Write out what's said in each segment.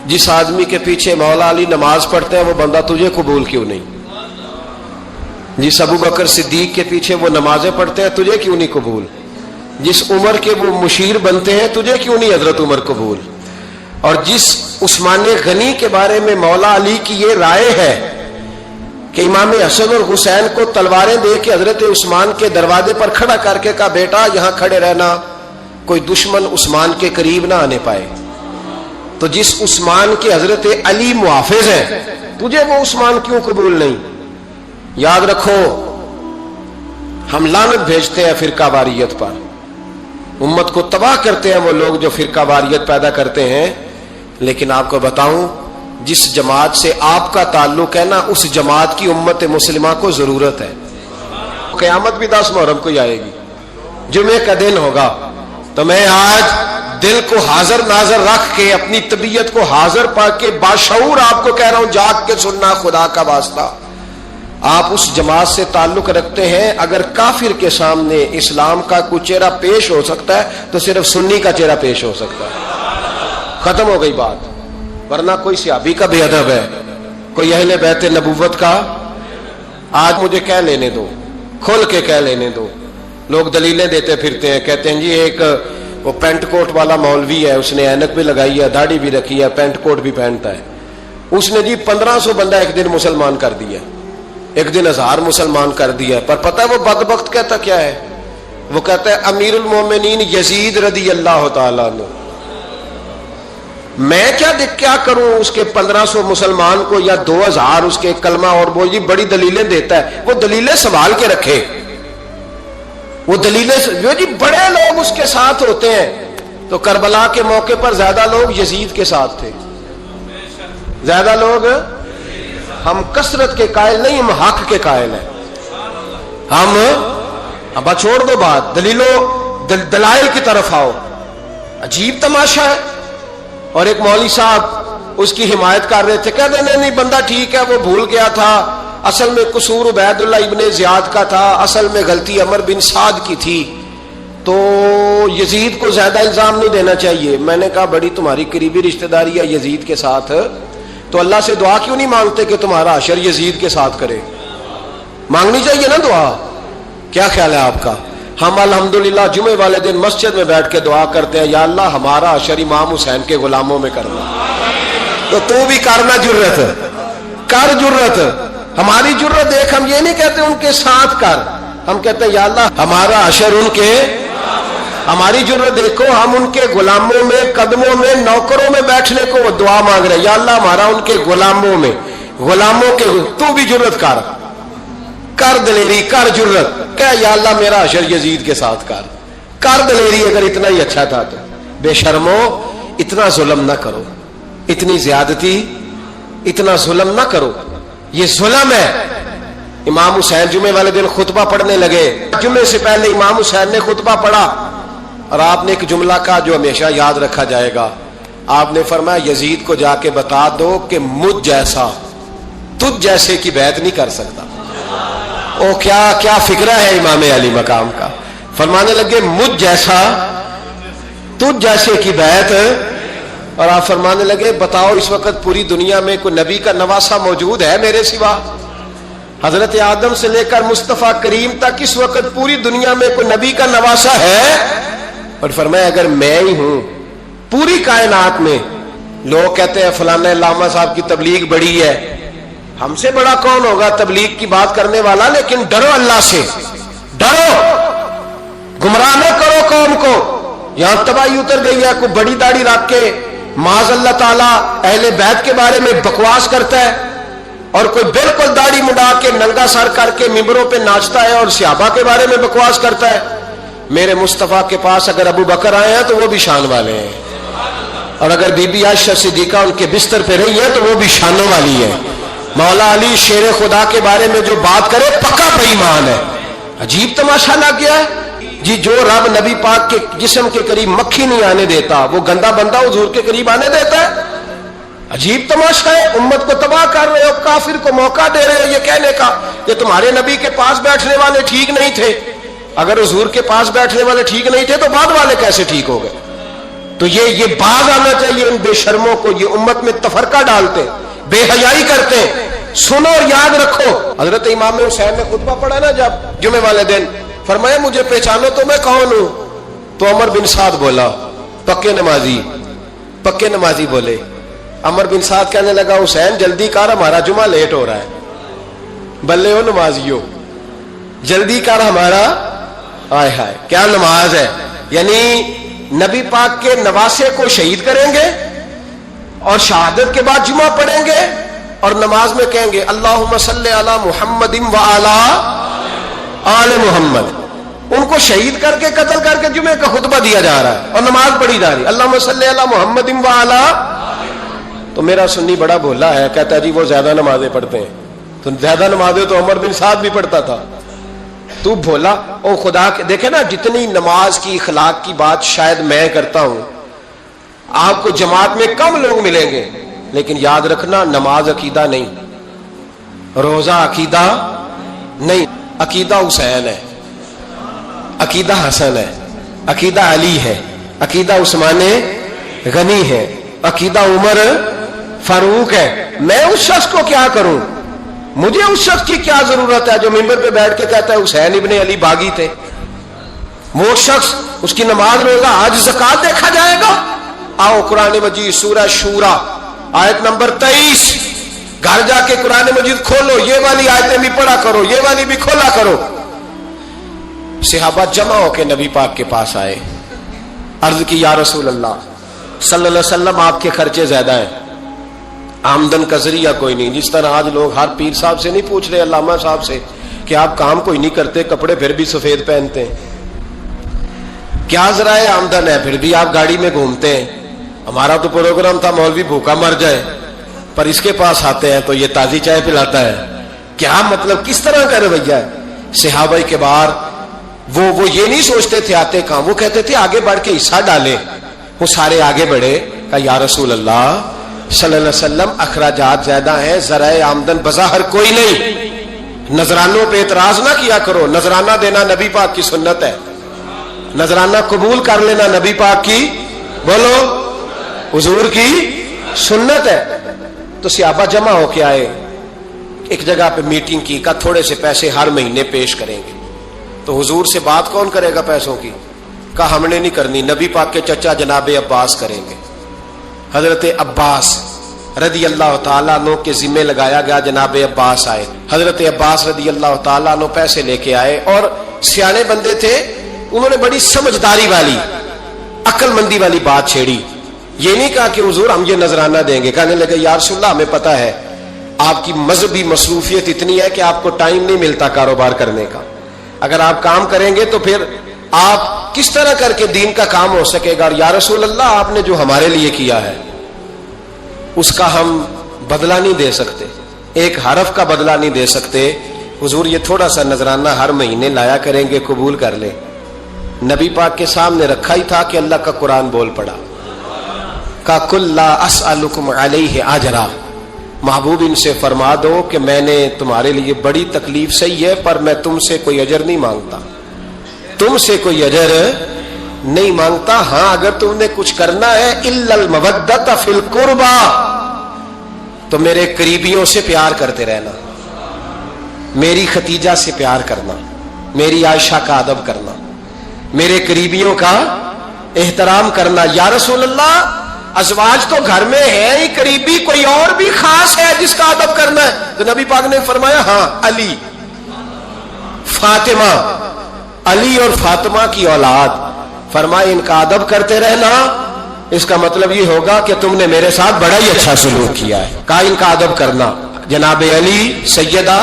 जिस आदमी के पीछे मौला अली नमाज पढ़ते हैं वो बंदा तुझे कबूल क्यों नहीं? जिस अबू बकर सिद्दीक के पीछे वो नमाजें पढ़ते हैं तुझे क्यों नहीं कबूल? जिस उमर के वो मुशीर बनते हैं तुझे क्यों नहीं हजरत उमर कबूल? और जिस उस्मान गनी के बारे में मौला अली की ये राय है कि इमाम हसन और हुसैन को तलवारें दे के हजरत उस्मान के दरवाजे पर खड़ा करके कहा बेटा यहां खड़े रहना, कोई दुश्मन उस्मान के करीब ना आने पाए। तो जिस उस्मान के हजरत अली मुहाफिज है तुझे वो उस्मान क्यों कबूल नहीं? याद रखो, हम लानत भेजते हैं फिरका वारियत पर, उम्मत को तबाह करते हैं वो लोग जो फिरका वारियत पैदा करते हैं। लेकिन आपको बताऊं, जिस जमात से आपका ताल्लुक है ना, उस जमात की उम्मत मुस्लिमा को जरूरत है। क़यामत भी 10 मुहर्रम को आएगी, जुमे का दिन होगा। तो मैं आज दिल को हाजिर नाजर रख के, अपनी तबीयत को हाजिर पाके बाशऊर आपको कह रहा हूं, जाग के सुनना खुदा का वास्ता। आप उस जमात से ताल्लुक रखते हैं, अगर काफिर के सामने इस्लाम का कोई चेहरा पेश हो सकता है तो सिर्फ सुन्नी का चेहरा पेश हो सकता है। खत्म हो गई बात। वरना कोई सहाबी का बेअदब है, कोई अहले बैत नबूवत का, आज मुझे कह लेने दो, खोल के कह लेने दो। लोग दलीलें देते फिरते हैं, कहते हैं जी एक वो पेंट कोट वाला मौलवी है, उसने ऐनक भी लगाई है, दाढ़ी भी रखी है, पेंट कोट भी पहनता है, उसने जी 1500 बंदा एक दिन मुसलमान कर दिया, एक दिन 1000 मुसलमान कर दिया। पर पता है वो बदबख्त कहता क्या है? वो कहता है अमीरुल मोमिनीन यजीद रदी अल्लाह तआला अन्हु। मैं क्या करूं उसके 1500 मुसलमान को या 2000 उसके कलमा और वो जी बड़ी दलीलें देता है। वो दलीलें संभाल के रखे, वो दलीलें जो जी बड़े लोग उसके साथ होते हैं। तो करबला के मौके पर ज्यादा लोग यजीद के साथ थे, ज्यादा लोग। हम कसरत के कायल नहीं, हम हक के कायल हैं। हम अब छोड़ दो बात, दलाइल की तरफ आओ। अजीब तमाशा है। और एक मौलवी साहब उसकी हिमायत कर रहे थे, कहते नहीं बंदा ठीक है, वो भूल गया था, असल में कसूर उबैदुल्लाह इब्ने ज़ियाद का था, असल में गलती अमर बिन साद की थी, तो यजीद को ज्यादा इल्जाम नहीं देना चाहिए। मैंने कहा बड़ी तुम्हारी करीबी रिश्तेदारी है यजीद के साथ, तो अल्लाह से दुआ क्यों नहीं मांगते कि तुम्हारा हशर यजीद के साथ करे? मांगनी चाहिए ना दुआ। क्या ख्याल है आपका? हम अल्हम्दुलिल्लाह जुमे वाले दिन मस्जिद में बैठ के दुआ करते हैं, या अल्लाह हमारा हशर इमाम हुसैन के गुलामों में करना। तो तू भी करना, जुर्रत कर, जुर्रत हमारी जुर्रत देख। हम ये नहीं कहते उनके साथ कर, हम कहते हैं या अल्लाह हमारा हशर उनके, हमारी जुर्रत देखो, हम उनके गुलामों में, कदमों में, नौकरों में बैठने को वो दुआ मांग रहे हैं, या अल्लाह हमारा उनके गुलामों में, गुलामों के। तू भी जुर्रत कर दलेरी, कर जुर्रत, क्या या अल्लाह मेरा हशर यजीद के साथ कर दलेरी। अगर इतना ही अच्छा था तो बेशर्मो इतना जुल्म ना करो, इतनी ज्यादती, इतना जुल्म ना करो, ये जुल्म है। इमाम हुसैन जुमे वाले दिन खुतबा पढ़ने लगे, जुमे से पहले इमाम हुसैन ने खुतबा पढ़ा और आपने एक जुमला कहा जो हमेशा याद रखा जाएगा। आपने फरमाया यजीद को जाके बता दो कि मुझ जैसा तुझ जैसे की बैत नहीं कर सकता। ओ क्या फिक्रा है इमाम अली मकाम का। फरमाने लगे मुझ जैसा तुझ जैसे की बैत, और आप फरमाने लगे बताओ इस वक्त पूरी दुनिया में कोई नबी का नवासा मौजूद है मेरे सिवा? हजरत आदम से लेकर मुस्तफा करीम तक इस वक्त पूरी दुनिया में कोई नबी का नवासा है? और फरमाया अगर मैं ही हूं पूरी कायनात में, लोग कहते हैं फलाना लामा साहब की तबलीग बड़ी है, हमसे बड़ा कौन होगा तबलीग की बात करने वाला? लेकिन डरो अल्लाह से, डरो, गुमराह न करो कौम को। यहां तबाही उतर गई है, कोई बड़ी दाढ़ी रख के माज़ अल्लाह ताला अहले बैत के बारे में बकवास करता है, और कोई बिल्कुल दाढ़ी मुड़ा के नंगा सर करके मिंबरों पे नाचता है और सहाबा के बारे में बकवास करता है। मेरे मुस्तफा के पास अगर अबू बकर आए हैं तो वो भी शान वाले हैं, और अगर बीबी आयशा सिद्दीका उनके बिस्तर पे रही है तो वो भी शानों वाली है। मौला अली शेर खुदा के बारे में जो बात करे पक्का बेईमान है। अजीब तमाशा लग गया है जी। जो रब नबी पाक के जिस्म के करीब मक्खी नहीं आने देता, वो गंदा बंदा हुजूर के करीब आने देता है? अजीब तमाशा है। उम्मत को तबाह कर रहे हो, काफिर को मौका दे रहे हो ये कहने का कि तुम्हारे नबी के पास बैठने वाले ठीक नहीं थे। अगर हुजूर के पास बैठने वाले ठीक नहीं थे तो बाद वाले कैसे ठीक हो गए? تو یہ باز آنا چاہیے ان بے شرموں کو، یہ امت میں تفرقہ ڈالتے، بے حیائی کرتے۔ سنو اور یاد رکھو، حضرت امام حسین نے خطبہ پڑھا نا جب جمعے والے دن، فرمایا مجھے پہچانو تو میں کون ہوں؟ تو عمر بن سعد بولا، پکے نمازی بولے۔ عمر بن سعد کہنے لگا حسین جلدی کر، ہمارا جمعہ لیٹ ہو رہا ہے۔ بلے ہو نمازیو، جلدی کر ہمارا، آئے ہائے کیا نماز ہے! یعنی نبی پاک کے نواسے کو شہید کریں گے اور شہادت کے بعد جمعہ پڑھیں گے اور نماز میں کہیں گے اللہم صلی علی محمد وعلی آل محمد۔ ان کو شہید کر کے قتل کر کے جمعے کا خطبہ دیا جا رہا ہے اور نماز پڑھی جا رہی ہے اللہم صلی علی محمد وعلی۔ تو میرا سنی بڑا بھولا ہے، کہتا ہے جی وہ زیادہ نمازیں پڑھتے ہیں۔ تو زیادہ نمازیں تو عمر بن سعد بھی پڑھتا تھا، تو بھولا۔ او خدا کے دیکھے نا، جتنی نماز کی اخلاق کی بات شاید میں کرتا ہوں، آپ کو جماعت میں کم لوگ ملیں گے، لیکن یاد رکھنا نماز عقیدہ نہیں، روزہ عقیدہ نہیں، عقیدہ حسین ہے، عقیدہ حسن ہے، عقیدہ علی ہے، عقیدہ عثمان غنی ہے، عقیدہ عمر فاروق ہے۔ میں اس شخص کو کیا کروں؟ مجھے اس شخص کی کیا ضرورت ہے جو ممبر پہ بیٹھ کے کہتا ہے حسین ابن علی باغی تھے؟ وہ شخص، اس کی نماز روزہ حج زکات دیکھا جائے گا؟ آؤ قرآن مجید سورہ شورا آیت نمبر 23، گھر جا کے قرآن مجید کھولو، یہ والی آیتیں بھی پڑھا کرو، یہ والی بھی کھولا کرو۔ صحابہ جمع ہو کے نبی پاک کے پاس آئے، عرض کی یا رسول اللہ صلی اللہ علیہ وسلم آپ کے خرچے زیادہ ہیں، آمدن کا ذریعہ کوئی نہیں۔ جس طرح آج لوگ ہر پیر صاحب سے نہیں پوچھ رہے، علامہ صاحب سے، کہ آپ کام کوئی نہیں کرتے، کپڑے پھر بھی سفید پہنتے ہیں، کیا ذرائع آمدن ہے، پھر بھی آپ گاڑی میں گھومتے ہیں۔ ہمارا تو پروگرام تھا مولوی بھوکا مر جائے، پر اس کے پاس آتے ہیں تو یہ تازی چائے پلاتا ہے، کیا مطلب، کس طرح کا رویہ ہے؟ صحابہ کے بار وہ یہ نہیں سوچتے تھے آتے کہاں، وہ کہتے تھے آگے بڑھ کے حصہ ڈالیں۔ وہ سارے آگے بڑھے، کہا یا رسول اللہ صلی اللہ علیہ وسلم اخراجات زیادہ ہیں، ذرائع آمدن بظاہر کوئی نہیں، نذرانوں پہ اعتراض نہ کیا کرو، نذرانہ دینا نبی پاک کی سنت ہے، نذرانہ قبول کر لینا نبی پاک کی، بولو، حضور کی سنت ہے۔ تو صحابہ جمع ہو کے آئے، ایک جگہ پہ میٹنگ کی، کہا تھوڑے سے پیسے ہر مہینے پیش کریں گے۔ تو حضور سے بات کون کرے گا پیسوں کی؟ کہا ہم نے نہیں کرنی، نبی پاک کے چچا جناب عباس کریں گے۔ حضرت عباس رضی اللہ تعالیٰ عنہ کے ذمہ لگایا گیا، جناب عباس آئے، حضرت عباس رضی اللہ تعالیٰ عنہ پیسے لے کے آئے، اور سیانے بندے تھے، انہوں نے بڑی سمجھداری والی، عقل مندی والی بات چھیڑی۔ یہ نہیں کہا کہ حضور ہم یہ نذرانہ دیں گے، کہنے لگے یا رسول اللہ ہمیں پتہ ہے آپ کی مذہبی مصروفیت اتنی ہے کہ آپ کو ٹائم نہیں ملتا کاروبار کرنے کا، اگر آپ کام کریں گے تو پھر آپ کس طرح کر کے دین کا کام ہو سکے گا، اور یا رسول اللہ آپ نے جو ہمارے لیے کیا ہے اس کا ہم بدلہ نہیں دے سکتے، ایک حرف کا بدلہ نہیں دے سکتے، حضور یہ تھوڑا سا نذرانہ ہر مہینے لایا کریں گے، قبول کر لیں۔ نبی پاک کے سامنے رکھا ہی تھا کہ اللہ کا قرآن بول پڑا، کا کل لا اسألکم علیہ اجرا، محبوب ان سے فرما دو کہ میں نے تمہارے لیے بڑی تکلیف سہی ہے، پر میں تم سے کوئی اجر نہیں مانگتا، تم سے کوئی اجر نہیں مانگتا، ہاں اگر تم نے کچھ کرنا ہے الا المودۃ فی القربى، تو میرے قریبیوں سے پیار کرتے رہنا، میری ختیجہ سے پیار کرنا، میری عائشہ کا ادب کرنا، میرے قریبیوں کا احترام کرنا۔ یا رسول اللہ ازواج تو گھر میں ہے ہی، قریبی کوئی اور بھی خاص ہے جس کا ادب کرنا ہے؟ تو نبی پاک نے فرمایا ہاں علی، فاطمہ، علی اور فاطمہ کی اولاد، فرمایا ان کا ادب کرتے رہنا، اس کا مطلب یہ ہوگا کہ تم نے میرے ساتھ بڑا ہی اچھا سلوک کیا ہے۔ کہا ان کا ادب کرنا، جناب علی، سیدہ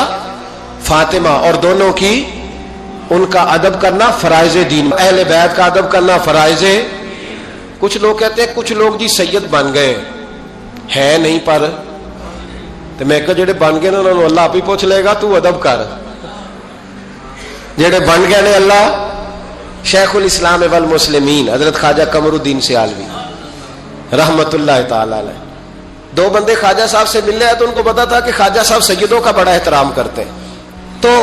فاطمہ، اور دونوں کی ان کا ادب کرنا فرائض دین، اہل بیت کا ادب کرنا فرائض۔ کچھ لوگ کہتے ہیں کچھ لوگ جی سید بن گئے ہیں نہیں، پر تو میں کہ جڑے بن گئے انہوں نے اللہ آپ ہی پوچھ لے گا، تو ادب کر، جڑے بن گئے نے اللہ۔ شیخ الاسلام والمسلمین حضرت خواجہ قمر الدین سیالوی رحمت اللہ تعالی علیہ، دو بندے خواجہ صاحب سے ملنے آئے تو ان کو پتا تھا کہ خواجہ صاحب سیدوں کا بڑا احترام کرتے ہیں، تو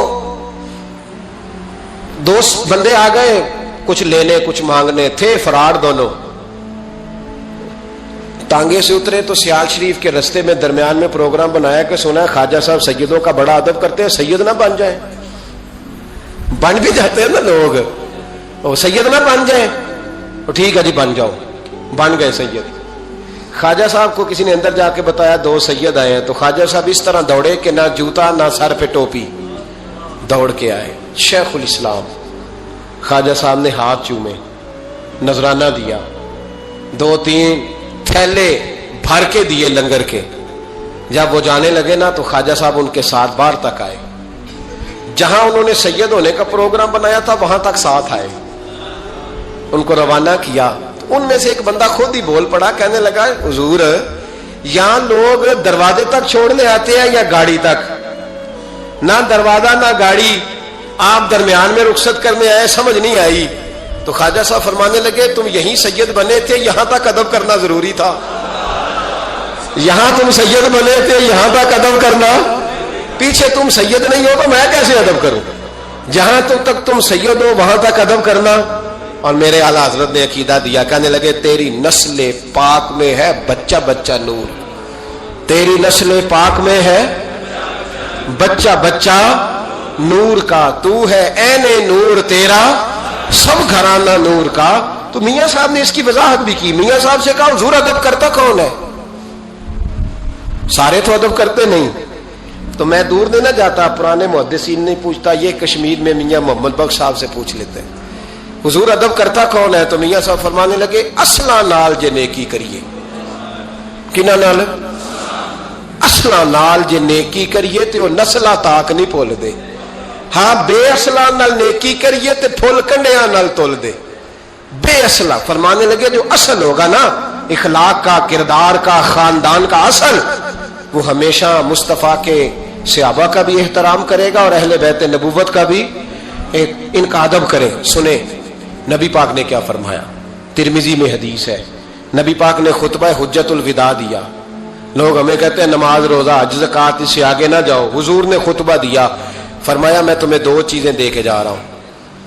دو بندے آ گئے، کچھ لینے کچھ مانگنے، تھے فرار دونوں۔ टांगे से उतरे तो सियाल शरीफ के रस्ते में दरमियान में प्रोग्राम बनाया कि सुना है ख्वाजा साहब सैयदों का बड़ा अदब करते हैं, सैयद ना बन जाए। बन भी जाते हैं ना लोग, वो सैयद ना बन जाए, तो ठीक है जी बन जाओ, बन गए सैयद। ख्वाजा साहब को किसी ने अंदर जाके बताया 2 सैयद आए हैं, तो ख्वाजा साहब इस तरह दौड़े कि ना जूता ना सर पे टोपी, दौड़ के आए। शेखुल इस्लाम ख्वाजा साहब ने हाथ चूमे, नजराना दिया, 2-3 थैले भर के दिए लंगर के। जब वो जाने लगे ना तो ख्वाजा साहब उनके साथ बाहर तक आए, जहां उन्होंने सैयद होने का प्रोग्राम बनाया था वहां तक साथ आए, उनको रवाना किया। तो उनमें से एक बंदा खुद ही बोल पड़ा, कहने लगा हुजूर यहां लोग दरवाजे तक छोड़ने आते हैं या गाड़ी तक? ना दरवाजा ना गाड़ी, आप दरमियान में रुखसत करने आए, समझ नहीं आई। तो ख्वाजा साहब फरमाने लगे तुम यहीं सैयद बने थे, यहां तक अदब करना जरूरी था। यहां तुम सैयद बने थे, यहां तक अदब करना, पीछे तुम सैयद नहीं हो तो मैं कैसे अदब करूं? जहां तक तुम सैयद हो वहां तक अदब करना। और मेरे आला हजरत ने अकीदा दिया, कहने लगे तेरी नस्ल पाक में है बच्चा बच्चा नूर, तेरी नस्ल पाक में है बच्चा बच्चा नूर का, तू है ऐने नूर तेरा सब घराना नूर का। तो मियां साहब ने इसकी वजाहत भी की। मियां साहब से कहा हुजूर अदब करता कौन है? सारे तो अदब करते नहीं। तो मैं दूर नहीं ना जाता, पुराने मुहद्दिसीन नहीं पूछता, ये कश्मीर में मियां मोहम्मद बख्श साहब से पूछ लेते हैं हुजूर अदब करता कौन है? तो मियां साहब फरमाने लगे असला नाल जे नेकी करिए। किना नाल? असला नाल जे नेकी करिए तो नस्ला ताक नहीं भुल दे। हाँ बेअसला नाल नेकी करिए तो फुल कंडिया नाल तुल दे। बेअसला फरमाने लगे जो असल होगा ना इखलाक का, किरदार का, खानदान का असल, वो हमेशा मुस्तफा के सहाबा का भी एहतराम करेगा और अहले बैत नबूवत का भी इनका अदब करे। सुने नबी पाक ने क्या फरमाया, तिरमिजी में हदीस है, नबी पाक ने खुतबा हुज्जतुल विदा दिया। लोग हमें कहते हैं नमाज रोजा हज ज़कात इससे आगे ना जाओ, हुजूर ने खुतबा दिया, फरमाया मैं तुम्हें 2 चीजें दे के जा रहा हूं,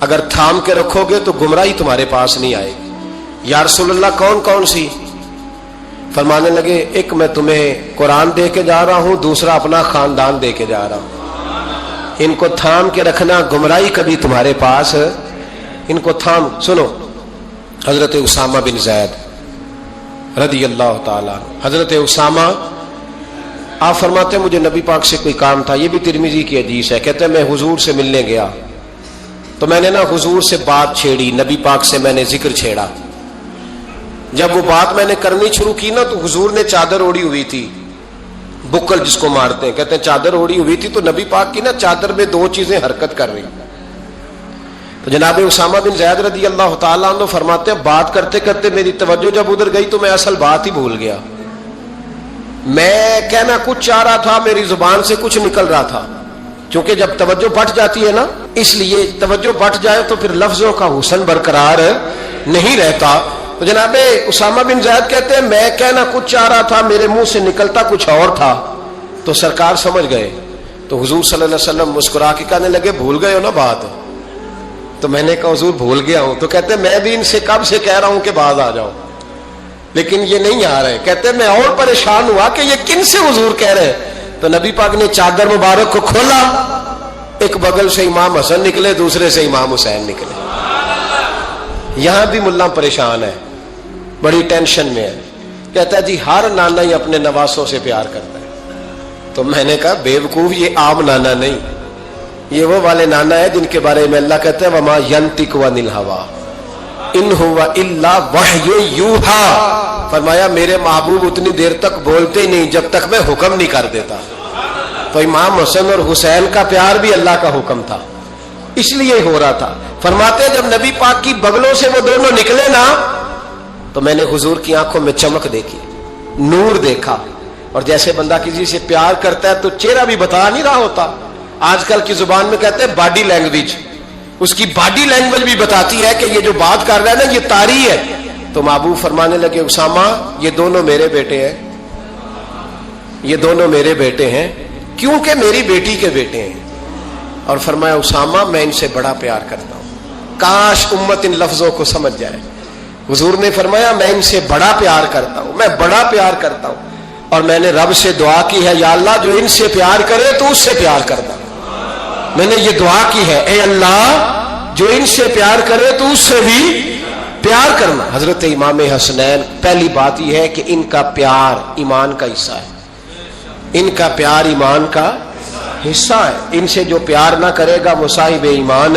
अगर थाम के रखोगे तो गुमराही तुम्हारे पास नहीं आएगी। या रसूलल्लाह कौन कौन सी? फरमाने लगे एक मैं तुम्हें कुरान दे के जा रहा हूं, दूसरा अपना खानदान दे के जा रहा हूं। इनको थाम के रखना, गुमराही कभी तुम्हारे पास, इनको थाम। सुनो हजरत उसामा बिन ज़ैद रदी अल्लाह ताला, हजरत उसामा आप फरमाते मुझे नबी पाक से कोई काम था, ये भी तिरमिजी की हदीस है। कहते मैं हुजूर से मिलने गया तो मैंने ना हुजूर से बात छेड़ी, नबी पाक से मैंने जिक्र छेड़ा। जब वो बात मैंने करनी शुरू की ना तो हुजूर ने चादर ओढ़ी हुई थी, बुक्कल जिसको मारते हैं, कहते हैं चादर ओढ़ी हुई थी। तो नबी पाक की ना चादर में 2 चीजें हरकत कर रही। तो जनाब उसामा बिन ज़ैद रदी अल्लाह ताला अन्हु फरमाते हैं बात करते करते मेरी तवज्जो जब उधर गई तो मैं असल बात ही भूल गया। मैं कहना कुछ चाह रहा था, मेरी जुबान से कुछ निकल रहा था। क्योंकि जब तवज्जो बट जाती है ना, इसलिए तवज्जो बट जाए तो फिर लफ्जों का हुस्न बरकरार नहीं रहता। तो जनाबे उसामा बिन ज़ैद कहते हैं मैं कहना कुछ चाह रहा था, मेरे मुंह से निकलता कुछ और था। तो सरकार समझ गए। तो हुजूर सल्लल्लाहु अलैहि वसल्लम मुस्कुरा के कहने लगे भूल गए हो ना बात? तो मैंने कहा हुजूर भूल गया हूं। तो कहते मैं भी इनसे कब से कह रहा हूं कि बाद आ जाओ, लेकिन ये नहीं आ रहे। कहते मैं और परेशान हुआ कि ये किन से हुजूर कह रहे हैं। तो नबी पाक ने चादर मुबारक को खोला, एक बगल से इमाम हसन निकले, दूसरे से इमाम हुसैन निकले। यहां भी मुल्ला परेशान है, बड़ी टेंशन में है। कहता है जी हर नाना ही अपने नवासों से प्यार करता है। तो मैंने कहा बेवकूफ, ये आम नाना नहीं, ये वो वाले नाना है जिनके बारे में अल्लाह कहते हैं वमा यंतिकु अनिल हवा इन हुवा इल्ला वह्यु यूहा। फरमाया मेरे महबूब उतनी देर तक बोलते ही नहीं जब तक मैं हुक्म नहीं कर देता। तो इमाम हसन और हुसैन का प्यार भी अल्लाह का हुक्म था, इसलिए हो रहा था। फरमाते जब नबी पाक की बगलों से वो दोनों निकले ना तो मैंने हुजूर की आंखों में चमक देखी, नूर देखा। और जैसे बंदा किसी से प्यार करता है तो चेहरा भी बता नहीं रहा होता। आजकल की जुबान में कहते हैं बॉडी लैंग्वेज, उसकी बॉडी लैंग्वेज भी बताती है कि ये जो बात कर रहा है ना ये तारी है। तो महबूब फरमाने लगे उसामा ये दोनों मेरे बेटे हैं, ये दोनों मेरे बेटे हैं क्योंकि मेरी बेटी के बेटे हैं। और फरमाया उसामा मैं इनसे बड़ा प्यार करता हूं, काश उम्मत इन लफ्जों को समझ जाए। हुजूर ने फरमाया मैं इनसे बड़ा प्यार करता हूं, मैं बड़ा प्यार करता हूं, और मैंने रब से दुआ की है, या अल्लाह जो इनसे प्यार करे तो उससे प्यार करना। मैंने ये दुआ की है, ए अल्लाह जो इनसे प्यार करे तो उससे भी प्यार करना। हजरत इमाम हसनैन, पहली बात यह है कि इनका प्यार ईमान का हिस्सा है, इनका प्यार ईमान का हिस्सा है। इनसे जो प्यार ना करेगा वो साहिब ईमान